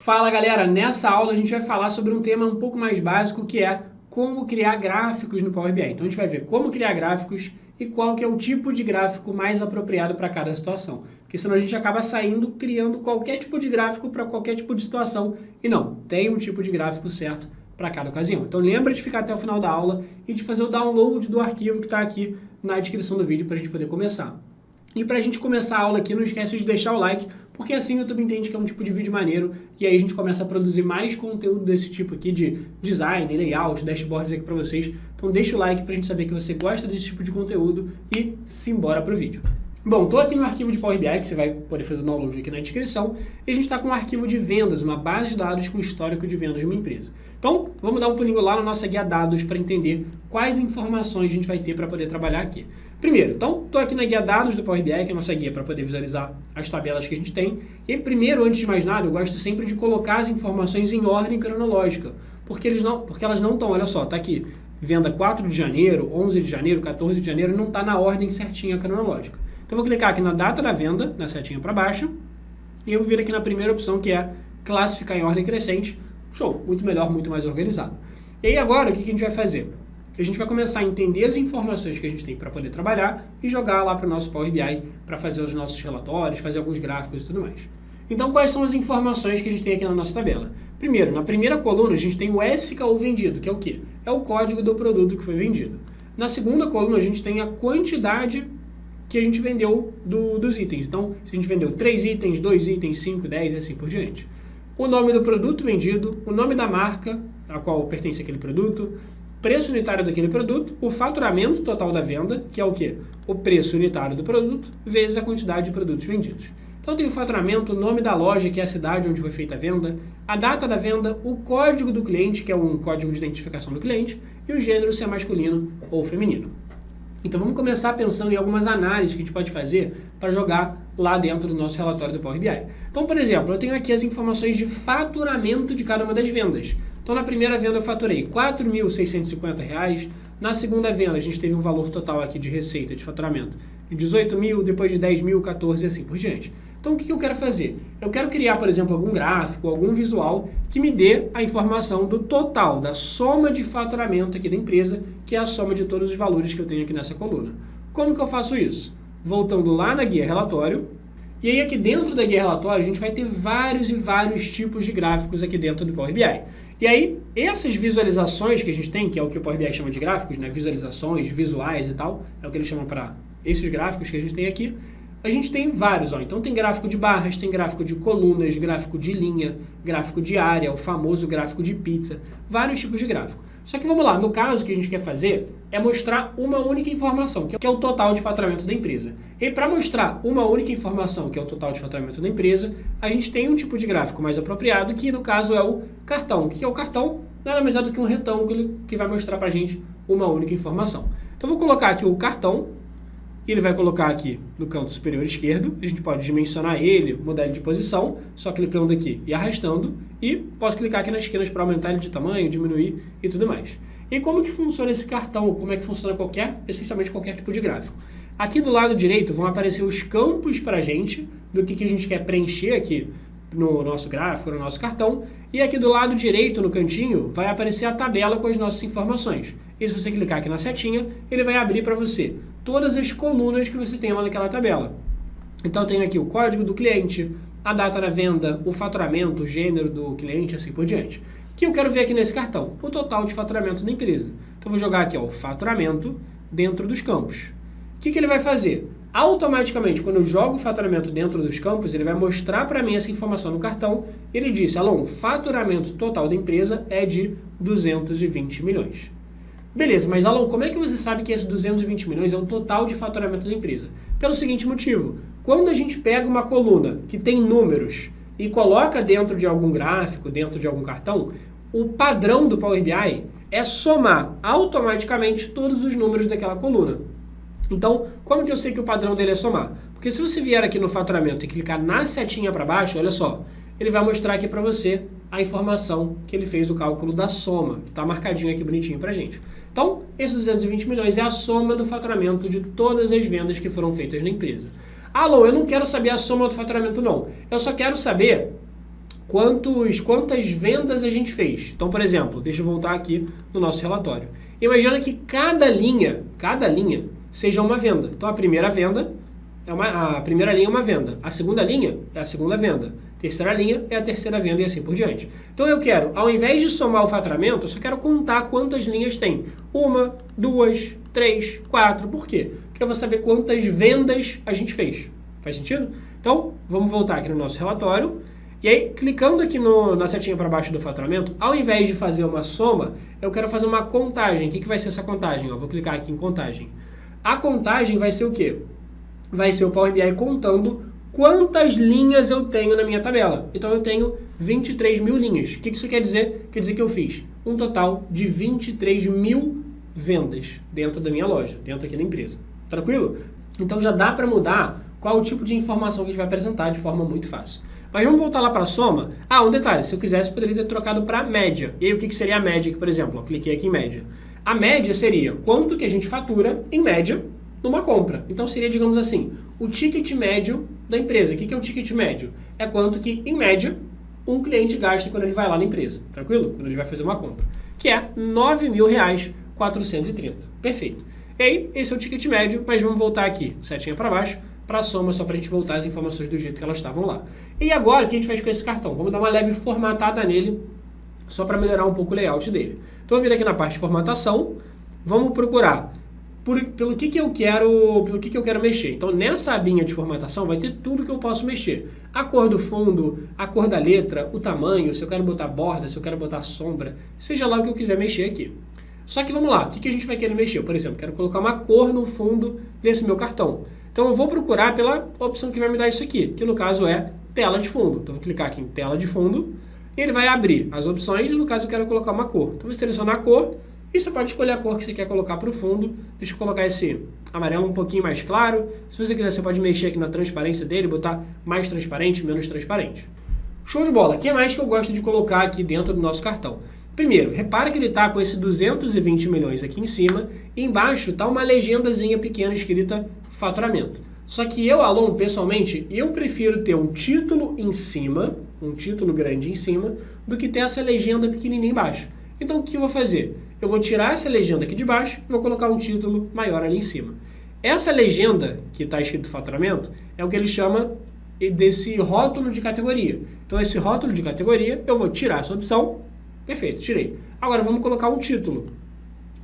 Fala galera, nessa aula a gente vai falar sobre um tema um pouco mais básico que é como criar gráficos no Power BI. Então a gente vai ver como criar gráficos e qual que é o tipo de gráfico mais apropriado para cada situação. Porque senão a gente acaba criando qualquer tipo de gráfico para qualquer tipo de situação e não, tem um tipo de gráfico certo para cada ocasião. Então lembra de ficar até o final da aula e de fazer o download do arquivo que está aqui na descrição do vídeo para a gente poder começar. E para a gente começar a aula aqui, não esquece de deixar o like, porque assim o YouTube entende que é um tipo de vídeo maneiro e aí a gente começa a produzir mais conteúdo desse tipo aqui de design, layout, dashboards aqui para vocês. Então deixa o like para a gente saber que você gosta desse tipo de conteúdo e simbora pro vídeo. Bom, estou aqui no arquivo de Power BI, que você vai poder fazer o download aqui na descrição, e a gente está com um arquivo de vendas, uma base de dados com histórico de vendas de uma empresa. Então, vamos dar um pulinho lá na nossa guia dados para entender quais informações a gente vai ter para poder trabalhar aqui. Primeiro, então, estou aqui na guia dados do Power BI, que é a nossa guia para poder visualizar as tabelas que a gente tem. E primeiro, antes de mais nada, eu gosto sempre de colocar as informações em ordem cronológica, porque elas não estão, olha só, está aqui, venda 4 de janeiro, 11 de janeiro, 14 de janeiro, não está na ordem certinha cronológica. Então, eu vou clicar aqui na data da venda, na setinha para baixo, e eu vou vir aqui na primeira opção, que é classificar em ordem crescente. Show, muito melhor, muito mais organizado. E aí agora, o que a gente vai fazer? A gente vai começar a entender as informações que a gente tem para poder trabalhar e jogar lá para o nosso Power BI para fazer os nossos relatórios, fazer alguns gráficos e tudo mais. Então, quais são as informações que a gente tem aqui na nossa tabela? Primeiro, na primeira coluna, a gente tem o SKU vendido, que é o quê? É o código do produto que foi vendido. Na segunda coluna, a gente tem a quantidade que a gente vendeu dos itens. Então, se a gente vendeu 3 itens, 2 itens, 5, 10 e assim por diante. O nome do produto vendido, o nome da marca a qual pertence aquele produto, preço unitário daquele produto, o faturamento total da venda, que é o quê? O preço unitário do produto, vezes a quantidade de produtos vendidos. Então tem o faturamento, o nome da loja, que é a cidade onde foi feita a venda, a data da venda, o código do cliente, que é um código de identificação do cliente, e o gênero, se é masculino ou feminino. Então vamos começar pensando em algumas análises que a gente pode fazer para jogar lá dentro do nosso relatório do Power BI. Então, por exemplo, eu tenho aqui as informações de faturamento de cada uma das vendas. Então, na primeira venda eu faturei R$ 4.650. Na segunda venda, a gente teve um valor total aqui de receita, de faturamento, de 18 mil, depois de 10 mil, 14 e assim por diante. Então, o que eu quero fazer? Eu quero criar, por exemplo, algum gráfico, algum visual que me dê a informação do total, da soma de faturamento aqui da empresa, que é a soma de todos os valores que eu tenho aqui nessa coluna. Como que eu faço isso? Voltando lá na guia relatório, e aí aqui dentro da guia relatório a gente vai ter vários e vários tipos de gráficos aqui dentro do Power BI. E aí, essas visualizações que a gente tem, que é o que o Power BI chama de gráficos, né? Visualizações, visuais e tal, é o que ele chama para esses gráficos que a gente tem aqui, a gente tem vários, ó. Então tem gráfico de barras, tem gráfico de colunas, gráfico de linha, gráfico de área, o famoso gráfico de pizza, vários tipos de gráfico. Só que vamos lá, no caso que a gente quer fazer é mostrar uma única informação, que é o total de faturamento da empresa. E para mostrar uma única informação, que é o total de faturamento da empresa, a gente tem um tipo de gráfico mais apropriado, que no caso é o cartão. O que é o cartão? Nada mais é do que um retângulo que vai mostrar para a gente uma única informação. Então eu vou colocar aqui o cartão, ele vai colocar aqui no canto superior esquerdo, a gente pode dimensionar ele, mudar ele de posição, só clicando aqui e arrastando, e posso clicar aqui nas esquinas para aumentar ele de tamanho, diminuir e tudo mais. E como que funciona esse cartão? Como é que funciona essencialmente qualquer tipo de gráfico? Aqui do lado direito vão aparecer os campos para a gente, do que a gente quer preencher aqui no nosso gráfico, no nosso cartão, e aqui do lado direito, no cantinho, vai aparecer a tabela com as nossas informações. E se você clicar aqui na setinha, ele vai abrir para você todas as colunas que você tem lá naquela tabela. Então eu tenho aqui o código do cliente, a data da venda, o faturamento, o gênero do cliente, assim por diante. O que eu quero ver aqui nesse cartão? O total de faturamento da empresa. Então eu vou jogar aqui ó, o faturamento dentro dos campos. O que ele vai fazer? Automaticamente, quando eu jogo o faturamento dentro dos campos, ele vai mostrar para mim essa informação no cartão. Ele disse, Alon, o faturamento total da empresa é de 220 milhões. Beleza, mas Alon, como é que você sabe que esse 220 milhões é o total de faturamento da empresa? Pelo seguinte motivo, quando a gente pega uma coluna que tem números e coloca dentro de algum gráfico, dentro de algum cartão, o padrão do Power BI é somar automaticamente todos os números daquela coluna. Então, como que eu sei que o padrão dele é somar? Porque se você vier aqui no faturamento e clicar na setinha para baixo, olha só, ele vai mostrar aqui para você a informação que ele fez do cálculo da soma, que está marcadinho aqui bonitinho para a gente. Então, esses 220 milhões é a soma do faturamento de todas as vendas que foram feitas na empresa. Alô, eu não quero saber a soma do faturamento não, eu só quero saber quantas vendas a gente fez. Então, por exemplo, deixa eu voltar aqui no nosso relatório. Imagina que cada linha seja uma venda. Então, a primeira linha é uma venda. A segunda linha é a segunda venda. A terceira linha é a terceira venda e assim por diante. Então, eu quero, ao invés de somar o faturamento, eu só quero contar quantas linhas tem. 1, 2, 3, 4. Por quê? Porque eu vou saber quantas vendas a gente fez. Faz sentido? Então, vamos voltar aqui no nosso relatório. E aí, clicando aqui na setinha para baixo do faturamento, ao invés de fazer uma soma, eu quero fazer uma contagem. O que vai ser essa contagem? Eu vou clicar aqui em contagem. A contagem vai ser o quê? Vai ser o Power BI contando quantas linhas eu tenho na minha tabela. Então, eu tenho 23 mil linhas. O que isso quer dizer? Quer dizer que eu fiz um total de 23 mil vendas dentro da minha loja, dentro aqui da empresa. Tranquilo? Então, já dá para mudar qual o tipo de informação que a gente vai apresentar de forma muito fácil. Mas vamos voltar lá para a soma. Um detalhe, se eu quisesse, poderia ter trocado para média. E aí, o que seria a média aqui, por exemplo? Eu cliquei aqui em média. A média seria quanto que a gente fatura, em média, numa compra. Então, seria, digamos assim, o ticket médio da empresa. O que é o ticket médio? É quanto que, em média, um cliente gasta quando ele vai lá na empresa. Tranquilo? Quando ele vai fazer uma compra. Que é R$ 9.430. Perfeito. E aí, esse é o ticket médio, mas vamos voltar aqui, setinha para baixo, para a soma, só para a gente voltar as informações do jeito que elas estavam lá. E agora, o que a gente faz com esse cartão? Vamos dar uma leve formatada nele, só para melhorar um pouco o layout dele. Então, eu vou vir aqui na parte de formatação, vamos procurar pelo que eu quero mexer. Então, nessa abinha de formatação, vai ter tudo que eu posso mexer. A cor do fundo, a cor da letra, o tamanho, se eu quero botar borda, se eu quero botar sombra, seja lá o que eu quiser mexer aqui. Só que vamos lá, o que a gente vai querer mexer? Por exemplo, quero colocar uma cor no fundo desse meu cartão. Então eu vou procurar pela opção que vai me dar isso aqui, que no caso é tela de fundo. Então eu vou clicar aqui em tela de fundo e ele vai abrir as opções e no caso eu quero colocar uma cor. Então eu vou selecionar a cor e você pode escolher a cor que você quer colocar para o fundo. Deixa eu colocar esse amarelo um pouquinho mais claro. Se você quiser, você pode mexer aqui na transparência dele, botar mais transparente, menos transparente. Show de bola! O que mais que eu gosto de colocar aqui dentro do nosso cartão? Primeiro, repara que ele está com esse 220 milhões aqui em cima e embaixo está uma legendazinha pequena escrita faturamento. Só que eu, Alon, pessoalmente, eu prefiro ter um título em cima, um título grande em cima, do que ter essa legenda pequenininha embaixo. Então, o que eu vou fazer? Eu vou tirar essa legenda aqui de baixo e vou colocar um título maior ali em cima. Essa legenda que está escrito faturamento é o que ele chama desse rótulo de categoria. Então, esse rótulo de categoria, eu vou tirar essa opção. Perfeito, tirei. Agora vamos colocar um título.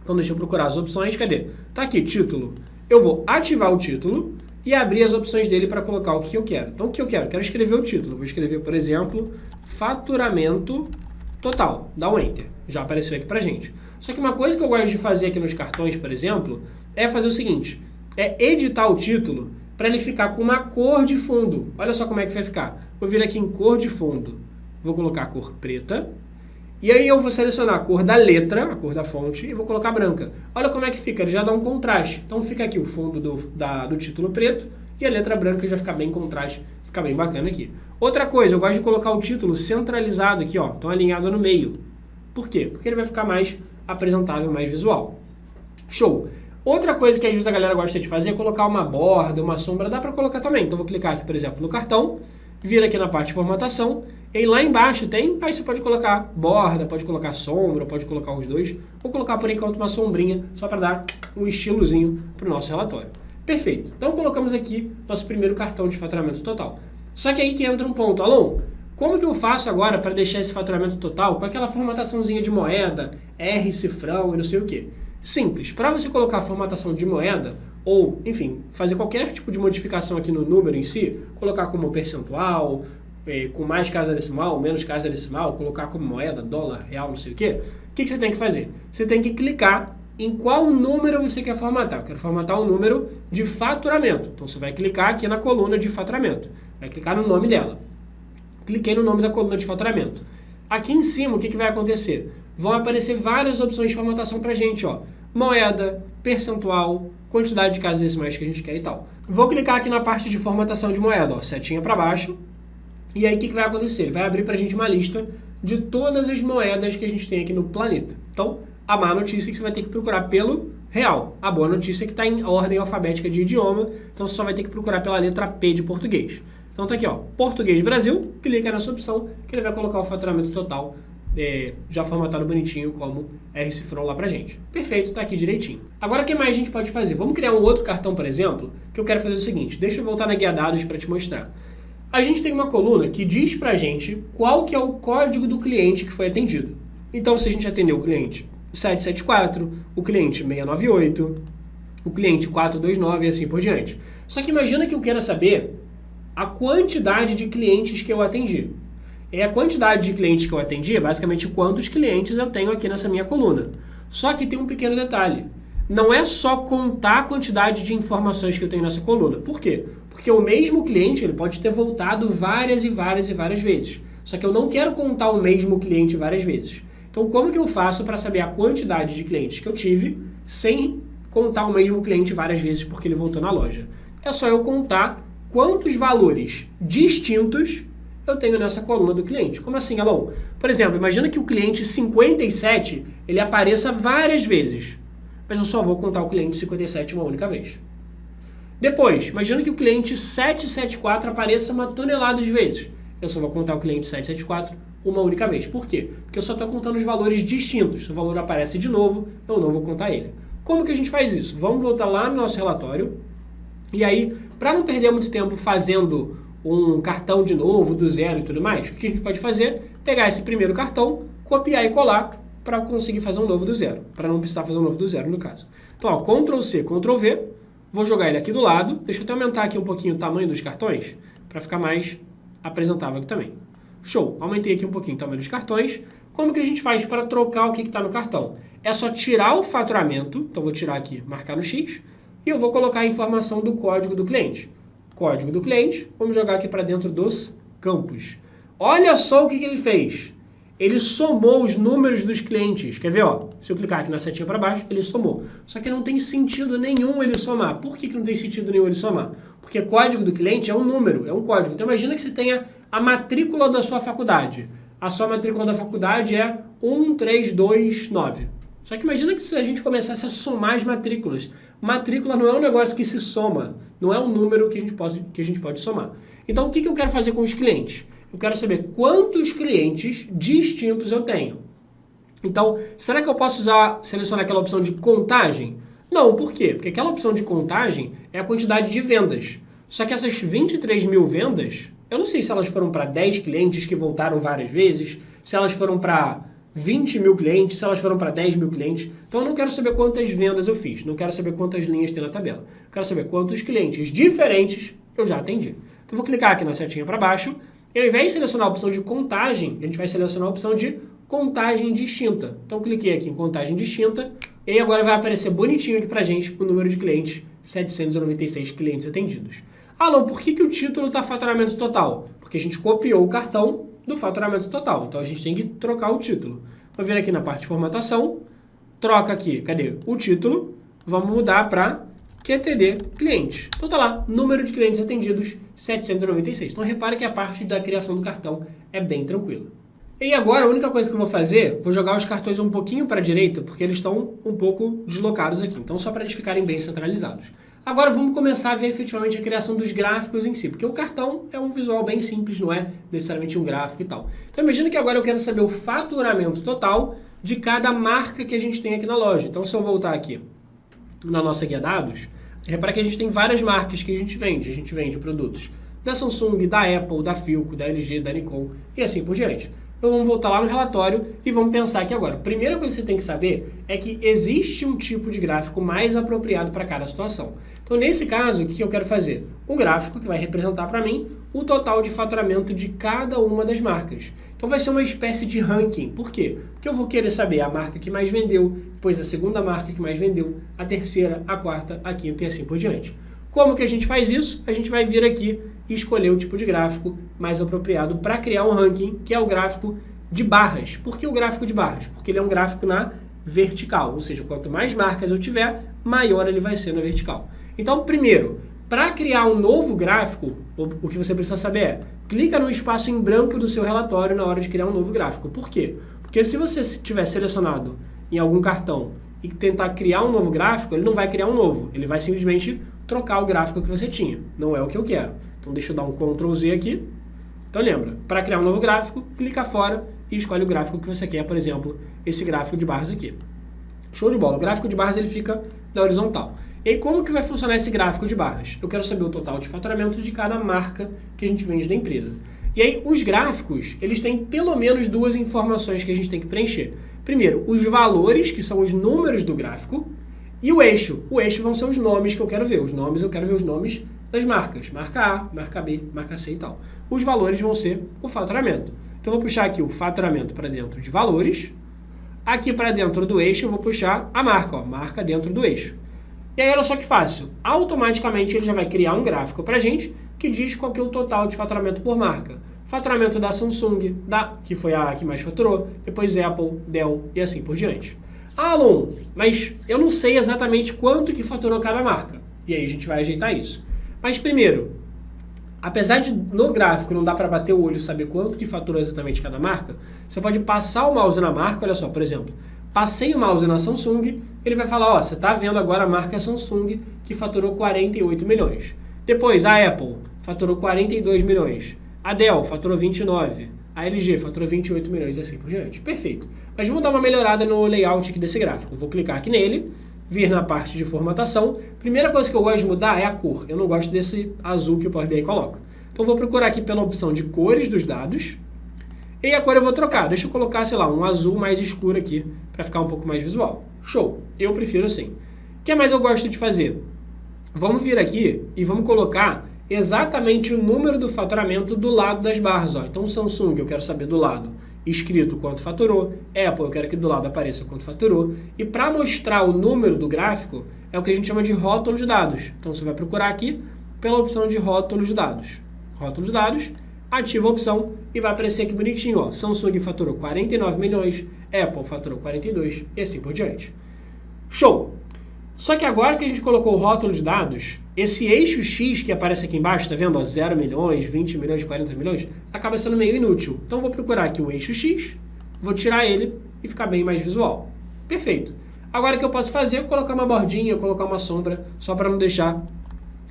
Então deixa eu procurar as opções, cadê? Tá aqui, título. Eu vou ativar o título e abrir as opções dele para colocar o que eu quero. Então o que eu quero? Quero escrever o título. Vou escrever, por exemplo, faturamento total. Dá um Enter. Já apareceu aqui pra gente. Só que uma coisa que eu gosto de fazer aqui nos cartões, por exemplo, é fazer o seguinte. É editar o título para ele ficar com uma cor de fundo. Olha só como é que vai ficar. Vou vir aqui em cor de fundo. Vou colocar a cor preta. E aí eu vou selecionar a cor da letra, a cor da fonte, e vou colocar branca. Olha como é que fica, ele já dá um contraste. Então fica aqui o fundo do título preto e a letra branca já fica bem contraste, fica bem bacana aqui. Outra coisa, eu gosto de colocar o título centralizado aqui, ó, então alinhado no meio. Por quê? Porque ele vai ficar mais apresentável, mais visual. Show! Outra coisa que às vezes a galera gosta de fazer é colocar uma borda, uma sombra, dá para colocar também. Então vou clicar aqui, por exemplo, no cartão, vir aqui na parte de formatação, e aí lá embaixo tem, aí você pode colocar borda, pode colocar sombra, pode colocar os dois, vou colocar por enquanto uma sombrinha, só para dar um estilozinho para o nosso relatório. Perfeito, então colocamos aqui nosso primeiro cartão de faturamento total. Só que aí que entra um ponto, Alon, como que eu faço agora para deixar esse faturamento total com aquela formataçãozinha de moeda, R, cifrão e não sei o que? Simples, para você colocar a formatação de moeda, ou, enfim, fazer qualquer tipo de modificação aqui no número em si, colocar como percentual, com mais casa decimal, menos casa decimal, colocar como moeda, dólar, real, não sei o quê, o que você tem que fazer? Você tem que clicar em qual número você quer formatar. Eu quero formatar o número de faturamento. Então, você vai clicar aqui na coluna de faturamento. Vai clicar no nome dela. Cliquei no nome da coluna de faturamento. Aqui em cima, o que vai acontecer? Vão aparecer várias opções de formatação para a gente, ó. Moeda, percentual, quantidade de casas decimais que a gente quer e tal. Vou clicar aqui na parte de formatação de moeda, ó, setinha para baixo. E aí o que vai acontecer? Ele vai abrir para a gente uma lista de todas as moedas que a gente tem aqui no planeta. Então, a má notícia é que você vai ter que procurar pelo real. A boa notícia é que está em ordem alfabética de idioma, então você só vai ter que procurar pela letra P de português. Então tá aqui, ó, Português Brasil, clica nessa opção que ele vai colocar o faturamento total já formatado bonitinho como RCifrão lá pra gente. Perfeito, tá aqui direitinho. Agora o que mais a gente pode fazer? Vamos criar um outro cartão, por exemplo, que eu quero fazer o seguinte, deixa eu voltar na guia dados para te mostrar. A gente tem uma coluna que diz pra gente qual que é o código do cliente que foi atendido. Então se a gente atendeu o cliente 774, o cliente 698, o cliente 429 e assim por diante. Só que imagina que eu queira saber a quantidade de clientes que eu atendi. E a quantidade de clientes que eu atendi é basicamente quantos clientes eu tenho aqui nessa minha coluna. Só que tem um pequeno detalhe. Não é só contar a quantidade de informações que eu tenho nessa coluna. Por quê? Porque o mesmo cliente ele pode ter voltado várias vezes. Só que eu não quero contar o mesmo cliente várias vezes. Então como que eu faço para saber a quantidade de clientes que eu tive sem contar o mesmo cliente várias vezes porque ele voltou na loja? É só eu contar quantos valores distintos eu tenho nessa coluna do cliente. Como assim, Alon? Por exemplo, imagina que o cliente 57 ele apareça várias vezes, mas eu só vou contar o cliente 57 uma única vez. Depois, imagina que o cliente 774 apareça uma tonelada de vezes. Eu só vou contar o cliente 774 uma única vez. Por quê? Porque eu só estou contando os valores distintos. Se o valor aparece de novo, eu não vou contar ele. Como que a gente faz isso? Vamos voltar lá no nosso relatório. E aí, para não perder muito tempo fazendo um cartão de novo, do zero e tudo mais, o que a gente pode fazer? Pegar esse primeiro cartão, copiar e colar para conseguir fazer um novo do zero. Para não precisar fazer um novo do zero, no caso. Então, ó, Ctrl+C, Ctrl+V. Vou jogar ele aqui do lado. Deixa eu até aumentar aqui um pouquinho o tamanho dos cartões para ficar mais apresentável aqui também. Show! Aumentei aqui um pouquinho o tamanho dos cartões. Como que a gente faz para trocar o que está no cartão? É só tirar o faturamento. Então, vou tirar aqui, marcar no X. E eu vou colocar a informação do código do cliente. Código do cliente, vamos jogar aqui para dentro dos campos. Olha só o que ele fez. Ele somou os números dos clientes. Quer ver? Ó, se eu clicar aqui na setinha para baixo, ele somou. Só que não tem sentido nenhum ele somar. Por que não tem sentido nenhum ele somar? Porque código do cliente é um número, é um código. Então imagina que você tenha a matrícula da sua faculdade. A sua matrícula da faculdade é 1329. Só que imagina que se a gente começasse a somar as matrículas. Matrícula não é um negócio que se soma, não é um número que a gente pode somar. Então o que eu quero fazer com os clientes? Eu quero saber quantos clientes distintos eu tenho. Então, será que eu posso selecionar aquela opção de contagem? Não, por quê? Porque aquela opção de contagem é a quantidade de vendas. Só que essas 23 mil vendas, eu não sei se elas foram para 10 clientes que voltaram várias vezes, se elas foram para 20 mil clientes, se elas foram para 10 mil clientes. Então eu não quero saber quantas vendas eu fiz, não quero saber quantas linhas tem na tabela. Eu quero saber quantos clientes diferentes eu já atendi. Então eu vou clicar aqui na setinha para baixo e ao invés de selecionar a opção de contagem, a gente vai selecionar a opção de contagem distinta. Então cliquei aqui em contagem distinta e agora vai aparecer bonitinho aqui para a gente o número de clientes, 796 clientes atendidos. Alô, por que o título está faturamento total? Porque a gente copiou o cartão do faturamento total. Então a gente tem que trocar o título. Vou vir aqui na parte de formatação, troca aqui, cadê? O título, vamos mudar para QTD clientes. Então tá lá, número de clientes atendidos, 796. Então repare que a parte da criação do cartão é bem tranquila. E agora a única coisa que eu vou fazer, vou jogar os cartões um pouquinho para a direita, porque eles estão um pouco deslocados aqui. Então só para eles ficarem bem centralizados. Agora vamos começar a ver efetivamente a criação dos gráficos em si, porque o cartão é um visual bem simples, não é necessariamente um gráfico e tal. Então imagina que agora eu quero saber o faturamento total de cada marca que a gente tem aqui na loja. Então se eu voltar aqui na nossa guia dados, repara que a gente tem várias marcas que a gente vende produtos da Samsung, da Apple, da Philco, da LG, da Nikon e assim por diante. Então vamos voltar lá no relatório e vamos pensar aqui agora. A primeira coisa que você tem que saber é que existe um tipo de gráfico mais apropriado para cada situação. Então nesse caso, o que eu quero fazer? Um gráfico que vai representar para mim o total de faturamento de cada uma das marcas. Então vai ser uma espécie de ranking. Por quê? Porque eu vou querer saber a marca que mais vendeu, depois a segunda marca que mais vendeu, a terceira, a quarta, a quinta e assim por diante. Como que a gente faz isso? A gente vai vir aqui e escolher o tipo de gráfico mais apropriado para criar um ranking, que é o gráfico de barras. Por que o gráfico de barras? Porque ele é um gráfico na vertical, ou seja, quanto mais marcas eu tiver, maior ele vai ser na vertical. Então, primeiro, para criar um novo gráfico, o que você precisa saber é, clica no espaço em branco do seu relatório na hora de criar um novo gráfico. Por quê? Porque se você tiver selecionado em algum cartão e tentar criar um novo gráfico, ele não vai criar um novo, ele vai simplesmente trocar o gráfico que você tinha. Não é o que eu quero. Então deixa eu dar um Ctrl Z aqui. Então lembra, para criar um novo gráfico, clica fora e escolhe o gráfico que você quer, por exemplo, esse gráfico de barras aqui. Show de bola, o gráfico de barras ele fica na horizontal. E aí como que vai funcionar esse gráfico de barras? Eu quero saber o total de faturamento de cada marca que a gente vende da empresa. E aí os gráficos, eles têm pelo menos duas informações que a gente tem que preencher. Primeiro, os valores, que são os números do gráfico, e o eixo. O eixo vão ser os nomes que eu quero ver. Os nomes, eu quero ver os nomes das marcas. Marca A, marca B, marca C e tal. Os valores vão ser o faturamento. Então eu vou puxar aqui o faturamento para dentro de valores. Aqui para dentro do eixo eu vou puxar a marca, ó, marca dentro do eixo. E aí olha só que fácil. Automaticamente ele já vai criar um gráfico para a gente que diz qual que é o total de faturamento por marca. Faturamento da Samsung, que foi a que mais faturou, depois Apple, Dell e assim por diante. Ah, Alon, mas eu não sei exatamente quanto que faturou cada marca. E aí a gente vai ajeitar isso. Mas primeiro, apesar de no gráfico não dá para bater o olho e saber quanto que faturou exatamente cada marca, você pode passar o mouse na marca, olha só, por exemplo, passei o mouse na Samsung, ele vai falar, ó, você está vendo agora a marca Samsung que faturou 48 milhões. Depois a Apple faturou 42 milhões. A Dell faturou 29. A LG faturou 28 milhões e assim por diante. Perfeito. Mas vamos dar uma melhorada no layout aqui desse gráfico. Vou clicar aqui nele, vir na parte de formatação. Primeira coisa que eu gosto de mudar é a cor. Eu não gosto desse azul que o Power BI coloca. Então vou procurar aqui pela opção de cores dos dados. E a cor eu vou trocar. Deixa eu colocar, sei lá, um azul mais escuro aqui para ficar um pouco mais visual. Show. Eu prefiro assim. O que mais eu gosto de fazer? Vamos vir aqui e vamos colocar exatamente o número do faturamento do lado das barras. Ó. Então, Samsung, eu quero saber do lado escrito quanto faturou. Apple, eu quero que do lado apareça quanto faturou. E para mostrar o número do gráfico, é o que a gente chama de rótulo de dados. Então, você vai procurar aqui pela opção de rótulo de dados. Rótulo de dados, ativa a opção e vai aparecer aqui bonitinho. Ó. Samsung faturou 49 milhões, Apple faturou 42 e assim por diante. Show! Só que agora que a gente colocou o rótulo de dados, esse eixo X que aparece aqui embaixo, tá vendo? Ó, 0 milhões, 20 milhões, 40 milhões, acaba sendo meio inútil. Então vou procurar aqui o eixo X, vou tirar ele e ficar bem mais visual. Perfeito. Agora o que eu posso fazer é colocar uma bordinha, colocar uma sombra, só para não deixar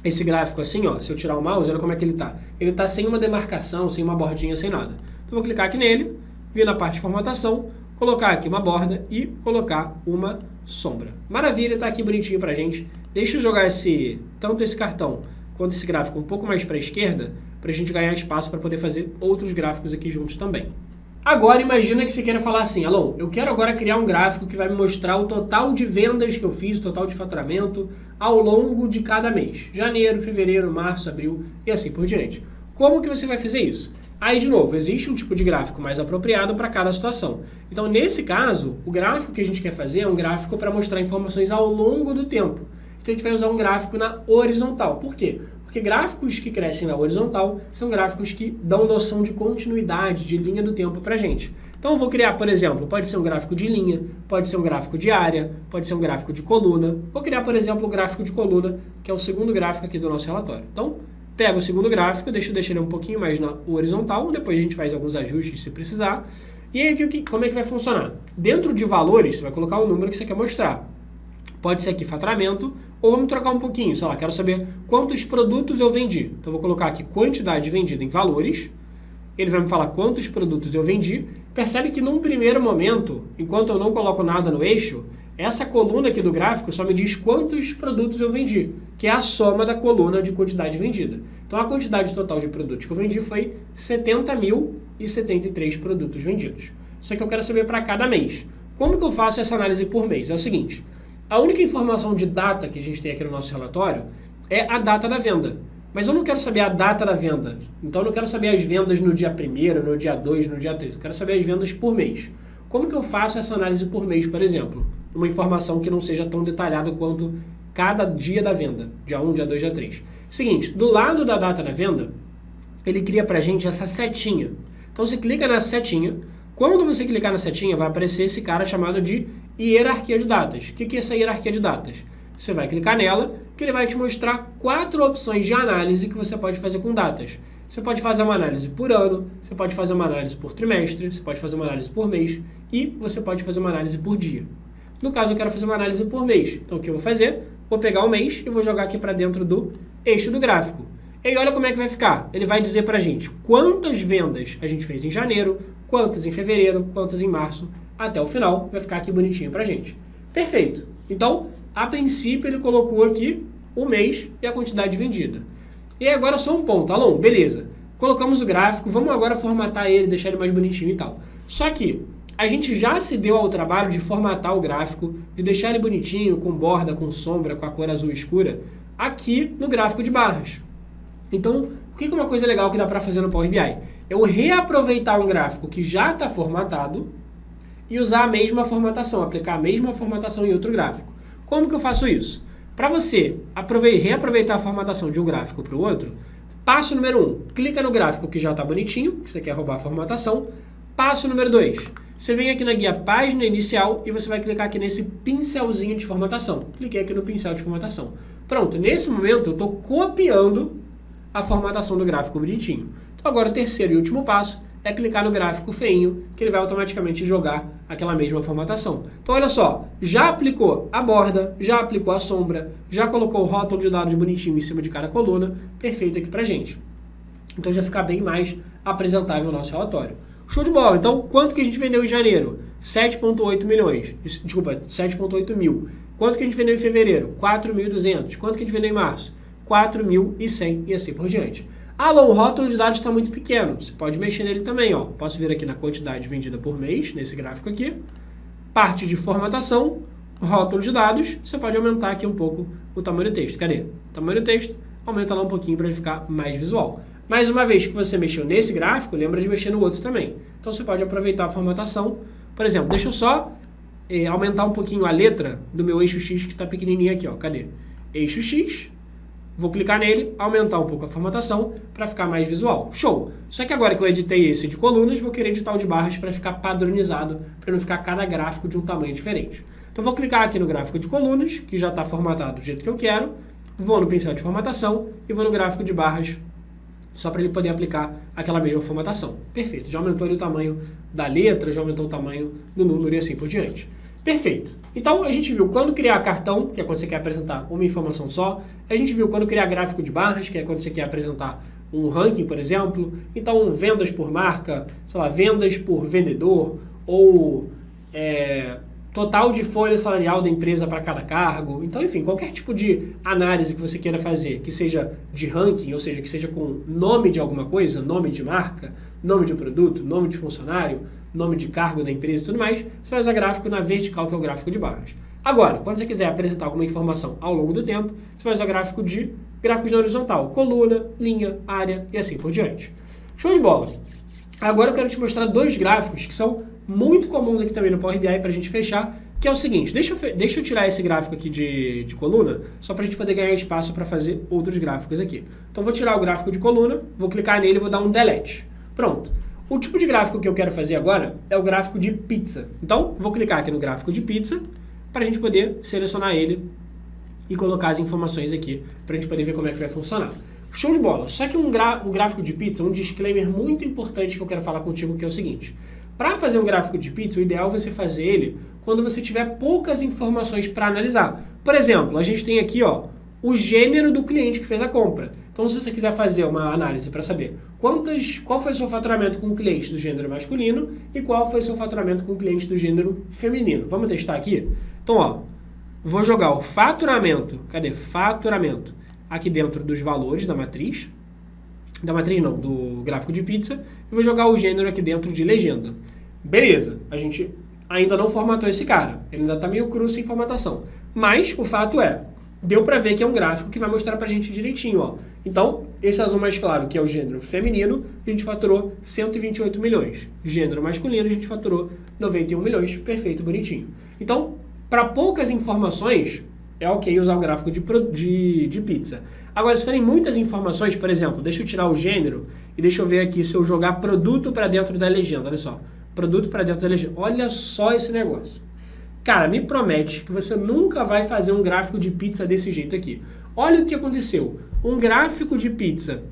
esse gráfico assim, ó. Se eu tirar o mouse, olha como é que ele tá. Ele tá sem uma demarcação, sem uma bordinha, sem nada. Então vou clicar aqui nele, vir na parte de formatação, colocar aqui uma borda e colocar uma sombra. Maravilha, tá aqui bonitinho pra gente. Deixa eu jogar tanto esse cartão quanto esse gráfico um pouco mais para a esquerda, pra gente ganhar espaço para poder fazer outros gráficos aqui juntos também. Agora imagina que você queira falar assim, Alon, eu quero agora criar um gráfico que vai me mostrar o total de vendas que eu fiz, o total de faturamento ao longo de cada mês. Janeiro, fevereiro, março, abril e assim por diante. Como que você vai fazer isso? Aí, de novo, existe um tipo de gráfico mais apropriado para cada situação. Então, nesse caso, o gráfico que a gente quer fazer é um gráfico para mostrar informações ao longo do tempo. Então, a gente vai usar um gráfico na horizontal. Por quê? Porque gráficos que crescem na horizontal são gráficos que dão noção de continuidade, de linha do tempo para a gente. Então, eu vou criar, por exemplo, pode ser um gráfico de linha, pode ser um gráfico de área, pode ser um gráfico de coluna. Vou criar, por exemplo, o gráfico de coluna, que é o segundo gráfico aqui do nosso relatório. Então, pego o segundo gráfico, deixa ele um pouquinho mais na horizontal, depois a gente faz alguns ajustes se precisar. E aí, como é que vai funcionar? Dentro de valores, você vai colocar o número que você quer mostrar. Pode ser aqui faturamento, ou vamos trocar um pouquinho, sei lá, quero saber quantos produtos eu vendi. Então, eu vou colocar aqui quantidade vendida em valores, ele vai me falar quantos produtos eu vendi. Percebe que num primeiro momento, enquanto eu não coloco nada no eixo, essa coluna aqui do gráfico só me diz quantos produtos eu vendi, que é a soma da coluna de quantidade vendida. Então, a quantidade total de produtos que eu vendi foi 70.073 produtos vendidos. Isso aqui eu quero saber para cada mês. Como que eu faço essa análise por mês? É o seguinte, a única informação de data que a gente tem aqui no nosso relatório é a data da venda. Mas eu não quero saber a data da venda. Então, eu não quero saber as vendas no dia 1º, no dia 2, no dia 3. Eu quero saber as vendas por mês. Como que eu faço essa análise por mês, por exemplo? Uma informação que não seja tão detalhada quanto cada dia da venda, dia 1, dia 2, dia 3. Seguinte, do lado da data da venda, ele cria pra gente essa setinha. Então você clica nessa setinha, quando você clicar na setinha vai aparecer esse cara chamado de hierarquia de datas. O que é essa hierarquia de datas? Você vai clicar nela, que ele vai te mostrar 4 opções de análise que você pode fazer com datas. Você pode fazer uma análise por ano, você pode fazer uma análise por trimestre, você pode fazer uma análise por mês e você pode fazer uma análise por dia. No caso, eu quero fazer uma análise por mês. Então, o que eu vou fazer? Vou pegar o mês e vou jogar aqui para dentro do eixo do gráfico. E aí olha como é que vai ficar. Ele vai dizer pra gente quantas vendas a gente fez em janeiro, quantas em fevereiro, quantas em março, até o final. Vai ficar aqui bonitinho pra gente. Perfeito. Então, a princípio, ele colocou aqui o mês e a quantidade vendida. E agora só um ponto, Alon, beleza. Colocamos o gráfico, vamos agora formatar ele, deixar ele mais bonitinho e tal. Só que a gente já se deu ao trabalho de formatar o gráfico, de deixar ele bonitinho, com borda, com sombra, com a cor azul escura, aqui no gráfico de barras. Então, o que é uma coisa legal que dá para fazer no Power BI? Eu reaproveitar um gráfico que já está formatado e usar a mesma formatação, aplicar a mesma formatação em outro gráfico. Como que eu faço isso? Para você reaproveitar a formatação de um gráfico para o outro, passo número 1, clica no gráfico que já está bonitinho, que você quer roubar a formatação. Passo número 2, você vem aqui na guia página inicial e você vai clicar aqui nesse pincelzinho de formatação. Cliquei aqui no pincel de formatação. Pronto, nesse momento eu estou copiando a formatação do gráfico bonitinho. Então agora o terceiro e último passo é clicar no gráfico feinho, que ele vai automaticamente jogar aquela mesma formatação. Então olha só, já aplicou a borda, já aplicou a sombra, já colocou o rótulo de dados bonitinho em cima de cada coluna, perfeito aqui pra gente. Então já fica bem mais apresentável o nosso relatório. Show de bola! Então, quanto que a gente vendeu em janeiro? 7,8 milhões. Desculpa, 7,8 mil. Quanto que a gente vendeu em fevereiro? 4.200. Quanto que a gente vendeu em março? 4.100 e assim por diante. Alô, o rótulo de dados está muito pequeno. Você pode mexer nele também, ó. Posso vir aqui na quantidade vendida por mês, nesse gráfico aqui. Parte de formatação, rótulo de dados. Você pode aumentar aqui um pouco o tamanho do texto. Cadê? Tamanho do texto, aumenta lá um pouquinho para ele ficar mais visual. Mais uma vez que você mexeu nesse gráfico, lembra de mexer no outro também. Então você pode aproveitar a formatação. Por exemplo, deixa eu só aumentar um pouquinho a letra do meu eixo X que está pequenininho aqui, ó. Cadê? Eixo X. Vou clicar nele, aumentar um pouco a formatação para ficar mais visual. Show! Só que agora que eu editei esse de colunas, vou querer editar o de barras para ficar padronizado, para não ficar cada gráfico de um tamanho diferente. Então vou clicar aqui no gráfico de colunas, que já está formatado do jeito que eu quero, vou no pincel de formatação e vou no gráfico de barras, só para ele poder aplicar aquela mesma formatação. Perfeito, já aumentou ali o tamanho da letra, já aumentou o tamanho do número e assim por diante. Perfeito. Então, a gente viu quando criar cartão, que é quando você quer apresentar uma informação só. A gente viu quando criar gráfico de barras, que é quando você quer apresentar um ranking, por exemplo. Então, vendas por marca, sei lá, vendas por vendedor, ou total de folha salarial da empresa para cada cargo. Então, enfim, qualquer tipo de análise que você queira fazer, que seja de ranking, ou seja, que seja com nome de alguma coisa, nome de marca, nome de produto, nome de funcionário, nome de cargo da empresa e tudo mais, você vai usar gráfico na vertical, que é o gráfico de barras. Agora, quando você quiser apresentar alguma informação ao longo do tempo, você vai usar gráfico de horizontal, coluna, linha, área e assim por diante. Show de bola! Agora eu quero te mostrar dois gráficos que são muito comuns aqui também no Power BI para a gente fechar, que é o seguinte, deixa eu tirar esse gráfico aqui de coluna, só para a gente poder ganhar espaço para fazer outros gráficos aqui. Então vou tirar o gráfico de coluna, vou clicar nele e vou dar um delete. Pronto. O tipo de gráfico que eu quero fazer agora é o gráfico de pizza. Então, vou clicar aqui no gráfico de pizza para a gente poder selecionar ele e colocar as informações aqui para a gente poder ver como é que vai funcionar. Show de bola! Só que o gráfico de pizza, um disclaimer muito importante que eu quero falar contigo, que é o seguinte. Para fazer um gráfico de pizza, o ideal é você fazer ele quando você tiver poucas informações para analisar. Por exemplo, a gente tem aqui o gênero do cliente que fez a compra. Então, se você quiser fazer uma análise para saber qual foi o seu faturamento com o cliente do gênero masculino e qual foi o seu faturamento com o cliente do gênero feminino. Vamos testar aqui? Então, vou jogar o faturamento, cadê? Faturamento aqui dentro dos valores da matriz. Da matriz não, do gráfico de pizza. E vou jogar o gênero aqui dentro de legenda. Beleza, a gente ainda não formatou esse cara. Ele ainda está meio cru sem formatação. Mas o fato deu para ver que é um gráfico que vai mostrar para a gente direitinho, Então, esse azul mais claro, que é o gênero feminino, a gente faturou 128 milhões. Gênero masculino, a gente faturou 91 milhões. Perfeito, bonitinho. Então, para poucas informações, é ok usar o gráfico de pizza. Agora, se forem muitas informações, por exemplo, deixa eu tirar o gênero e deixa eu ver aqui se eu jogar produto para dentro da legenda. Olha só, produto para dentro da legenda. Olha só esse negócio. Cara, me promete que você nunca vai fazer um gráfico de pizza desse jeito aqui. Olha o que aconteceu. Um gráfico de pizza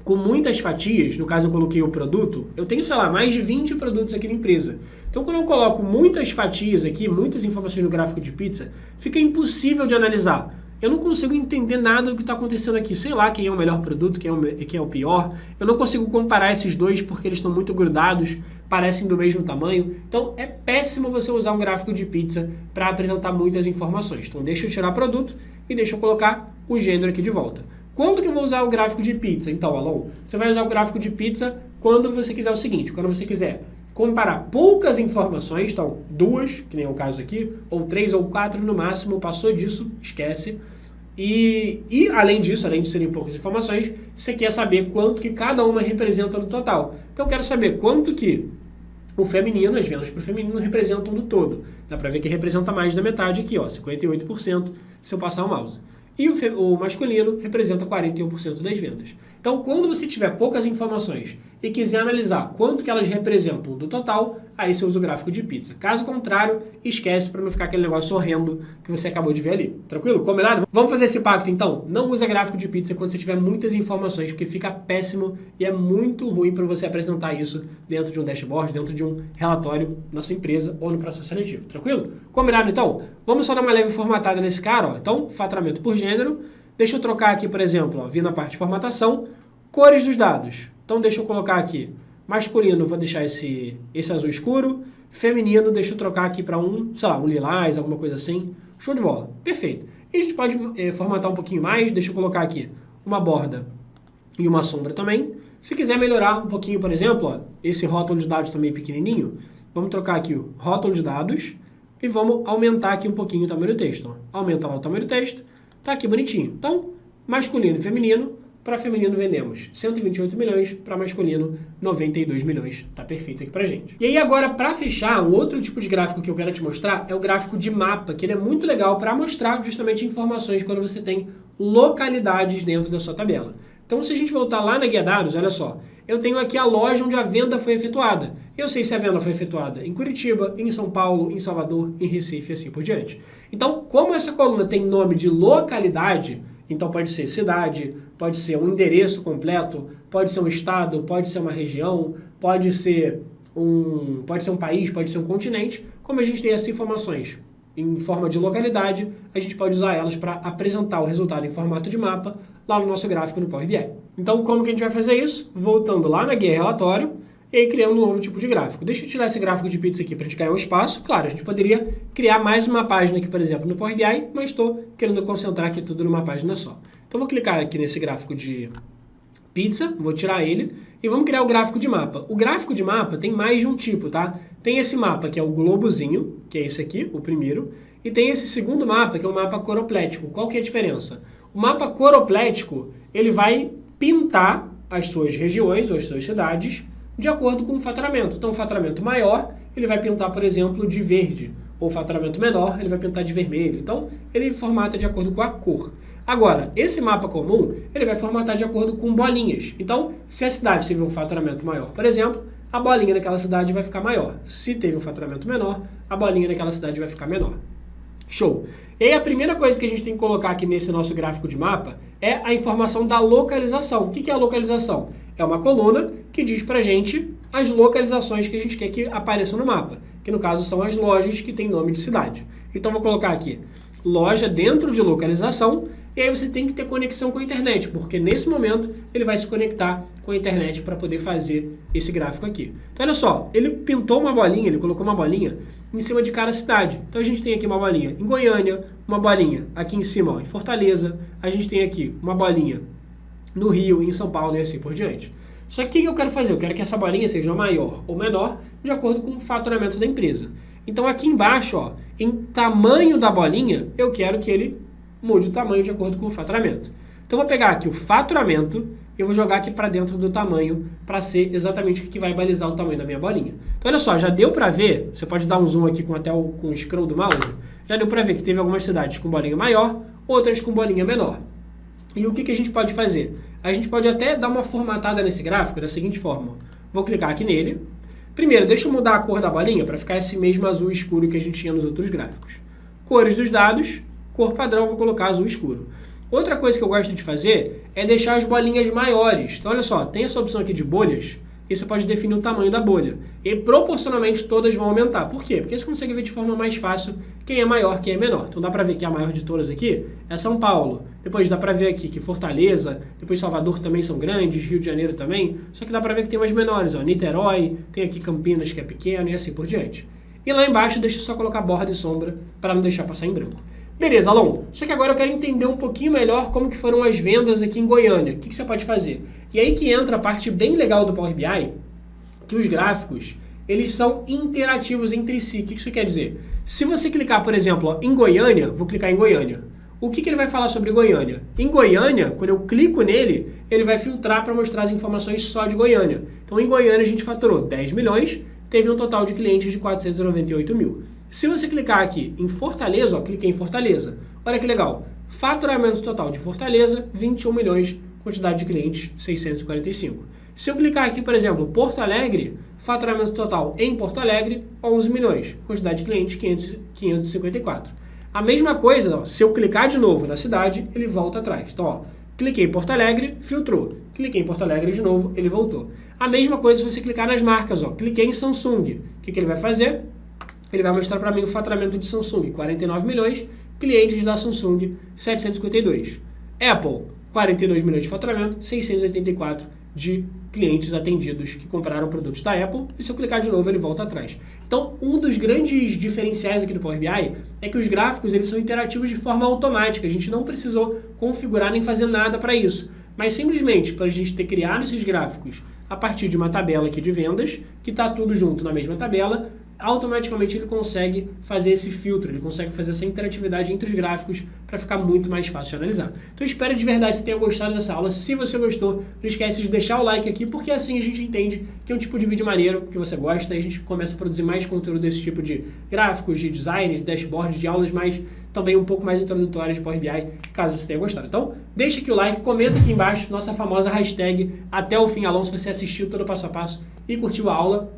com muitas fatias, no caso eu coloquei o produto, eu tenho, sei lá, mais de 20 produtos aqui na empresa. Então, quando eu coloco muitas fatias aqui, muitas informações no gráfico de pizza, fica impossível de analisar. eu não consigo entender nada do que está acontecendo aqui. Sei lá quem é o melhor produto, quem é o pior. Eu não consigo comparar esses dois porque eles estão muito grudados, parecem do mesmo tamanho. Então, é péssimo você usar um gráfico de pizza para apresentar muitas informações. Então, deixa eu tirar produto e deixa eu colocar o gênero aqui de volta. Quando que eu vou usar o gráfico de pizza? Então, Alon, você vai usar o gráfico de pizza quando você quiser o seguinte, quando você quiser comparar poucas informações, então 2, que nem é o caso aqui, ou 3 ou 4 no máximo, passou disso, esquece. E além disso, além de serem poucas informações, você quer saber quanto que cada uma representa no total. Então eu quero saber quanto que o feminino, as vendas para o feminino representam do todo. Dá para ver que representa mais da metade aqui, ó, 58% se eu passar o mouse. E o masculino representa 41% das vendas. Então, quando você tiver poucas informações e quiser analisar quanto que elas representam do total, aí você usa o gráfico de pizza. Caso contrário, esquece para não ficar aquele negócio horrendo que você acabou de ver ali. Tranquilo? Combinado? Vamos fazer esse pacto então? Não usa gráfico de pizza quando você tiver muitas informações, porque fica péssimo e é muito ruim para você apresentar isso dentro de um dashboard, dentro de um relatório na sua empresa ou no processo seletivo. Tranquilo? Combinado então? Vamos só dar uma leve formatada nesse cara, ó. Então, faturamento por gênero. Deixa eu trocar aqui, por exemplo, ó, vir na parte de formatação, cores dos dados. Então, deixa eu colocar aqui, masculino, vou deixar esse azul escuro, feminino, deixa eu trocar aqui para um lilás, alguma coisa assim. Show de bola. Perfeito. E a gente pode formatar um pouquinho mais, deixa eu colocar aqui uma borda e uma sombra também. Se quiser melhorar um pouquinho, por exemplo, ó, esse rótulo de dados também pequenininho, vamos trocar aqui o rótulo de dados e vamos aumentar aqui um pouquinho o tamanho do texto. Ó. Aumenta lá o tamanho do texto. Tá aqui bonitinho. Então, masculino e feminino, para feminino vendemos 128 milhões, para masculino 92 milhões. Tá perfeito aqui pra gente. E aí agora, para fechar, um outro tipo de gráfico que eu quero te mostrar é o gráfico de mapa, que ele é muito legal para mostrar justamente informações quando você tem localidades dentro da sua tabela. Então, se a gente voltar lá na guia dados, olha só, eu tenho aqui a loja onde a venda foi efetuada. Eu sei se a venda foi efetuada em Curitiba, em São Paulo, em Salvador, em Recife e assim por diante. Então, como essa coluna tem nome de localidade, então pode ser cidade, pode ser um endereço completo, pode ser um estado, pode ser uma região, pode ser um país, pode ser um continente. Como a gente tem essas informações em forma de localidade, a gente pode usar elas para apresentar o resultado em formato de mapa lá no nosso gráfico no Power BI. Então, como que a gente vai fazer isso? Voltando lá na guia relatório e aí criando um novo tipo de gráfico. Deixa eu tirar esse gráfico de pizza aqui para a gente ganhar um espaço. Claro, a gente poderia criar mais uma página aqui, por exemplo, no Power BI, mas estou querendo concentrar aqui tudo numa página só. Então, vou clicar aqui nesse gráfico de pizza, vou tirar ele e vamos criar o gráfico de mapa. O gráfico de mapa tem mais de um tipo, tá? Tem esse mapa que é o globozinho, que é esse aqui, o primeiro, e tem esse segundo mapa que é o mapa coroplético. Qual que é a diferença? O mapa coroplético, ele vai pintar as suas regiões ou as suas cidades de acordo com o faturamento. Então, o faturamento maior, ele vai pintar, por exemplo, de verde, ou o faturamento menor, ele vai pintar de vermelho. Então, ele formata de acordo com a cor. Agora, esse mapa comum, ele vai formatar de acordo com bolinhas. Então, se a cidade teve um faturamento maior, por exemplo, a bolinha naquela cidade vai ficar maior. Se teve um faturamento menor, a bolinha naquela cidade vai ficar menor. Show! E aí a primeira coisa que a gente tem que colocar aqui nesse nosso gráfico de mapa é a informação da localização. O que é a localização? É uma coluna que diz pra gente as localizações que a gente quer que apareçam no mapa, que no caso são as lojas que têm nome de cidade. Então vou colocar aqui loja dentro de localização, e aí você tem que ter conexão com a internet, porque nesse momento ele vai se conectar com a internet para poder fazer esse gráfico aqui. Então olha só, ele pintou uma bolinha, ele colocou uma bolinha em cima de cada cidade. Então a gente tem aqui uma bolinha em Goiânia, uma bolinha aqui em cima, ó, em Fortaleza, a gente tem aqui uma bolinha no Rio, em São Paulo e assim por diante. Só que o que eu quero fazer? Eu quero que essa bolinha seja maior ou menor de acordo com o faturamento da empresa. Então aqui embaixo, ó, em tamanho da bolinha, eu quero que ele mude o tamanho de acordo com o faturamento. Então eu vou pegar aqui o faturamento e eu vou jogar aqui para dentro do tamanho para ser exatamente o que vai balizar o tamanho da minha bolinha. Então olha só, já deu para ver, você pode dar um zoom aqui com o scroll do mouse, já deu para ver que teve algumas cidades com bolinha maior, outras com bolinha menor. E o que a gente pode fazer? A gente pode até dar uma formatada nesse gráfico da seguinte forma. Vou clicar aqui nele. Primeiro, deixa eu mudar a cor da bolinha para ficar esse mesmo azul escuro que a gente tinha nos outros gráficos. Cores dos dados, cor padrão, vou colocar azul escuro. Outra coisa que eu gosto de fazer é deixar as bolinhas maiores. Então, olha só, tem essa opção aqui de bolhas, e você pode definir o tamanho da bolha. E proporcionalmente todas vão aumentar. Por quê? Porque você consegue ver de forma mais fácil quem é maior, quem é menor. Então dá para ver que a maior de todas aqui é São Paulo. Depois dá para ver aqui que Fortaleza, depois Salvador também são grandes, Rio de Janeiro também. Só que dá para ver que tem umas menores, ó, Niterói, tem aqui Campinas que é pequeno e assim por diante. E lá embaixo deixa eu só colocar borda e sombra para não deixar passar em branco. Beleza, Alon, só que agora eu quero entender um pouquinho melhor como que foram as vendas aqui em Goiânia. O que você pode fazer? E aí que entra a parte bem legal do Power BI, que os gráficos, eles são interativos entre si. O que isso quer dizer? Se você clicar, por exemplo, ó, em Goiânia, vou clicar em Goiânia. O que ele vai falar sobre Goiânia? Em Goiânia, quando eu clico nele, ele vai filtrar para mostrar as informações só de Goiânia. Então, em Goiânia, a gente faturou 10 milhões, teve um total de clientes de 498 mil. Se você clicar aqui em Fortaleza, ó, cliquei em Fortaleza. Olha que legal. Faturamento total de Fortaleza, 21 milhões, quantidade de clientes, 645. Se eu clicar aqui, por exemplo, Porto Alegre, faturamento total em Porto Alegre, 11 milhões, quantidade de clientes, 554. A mesma coisa, ó, se eu clicar de novo na cidade, ele volta atrás. Então, ó, cliquei em Porto Alegre, filtrou. Cliquei em Porto Alegre de novo, ele voltou. A mesma coisa se você clicar nas marcas, ó, cliquei em Samsung. O que ele vai fazer? Ele vai mostrar para mim o faturamento de Samsung, 49 milhões, clientes da Samsung, 752. Apple, 42 milhões de faturamento, 684 de clientes atendidos que compraram produtos da Apple, e se eu clicar de novo ele volta atrás. Então, um dos grandes diferenciais aqui do Power BI é que os gráficos eles são interativos de forma automática, a gente não precisou configurar nem fazer nada para isso, mas simplesmente para a gente ter criado esses gráficos a partir de uma tabela aqui de vendas, que está tudo junto na mesma tabela, automaticamente ele consegue fazer esse filtro, ele consegue fazer essa interatividade entre os gráficos para ficar muito mais fácil de analisar. Então eu espero de verdade que você tenha gostado dessa aula. Se você gostou, não esquece de deixar o like aqui, porque assim a gente entende que é um tipo de vídeo maneiro, que você gosta, e a gente começa a produzir mais conteúdo desse tipo de gráficos, de design, de dashboard, de aulas mais também um pouco mais introdutórias de Power BI, caso você tenha gostado. Então, deixa aqui o like, comenta aqui embaixo, nossa famosa hashtag até o fim, Alon, se você assistiu todo o passo a passo e curtiu a aula.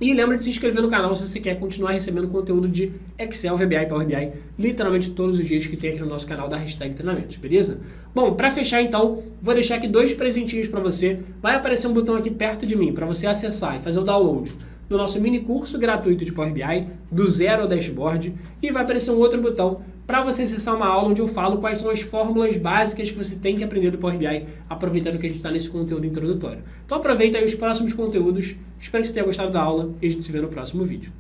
E lembra de se inscrever no canal se você quer continuar recebendo conteúdo de Excel, VBA e Power BI, literalmente todos os dias que tem aqui no nosso canal da hashtag treinamentos, beleza? Bom, para fechar então, vou deixar aqui 2 presentinhos para você. Vai aparecer um botão aqui perto de mim para você acessar e fazer o download do nosso mini curso gratuito de Power BI, do zero ao dashboard, e vai aparecer um outro botão para você acessar uma aula onde eu falo quais são as fórmulas básicas que você tem que aprender do Power BI, aproveitando que a gente está nesse conteúdo introdutório. Então aproveita aí os próximos conteúdos, espero que você tenha gostado da aula e a gente se vê no próximo vídeo.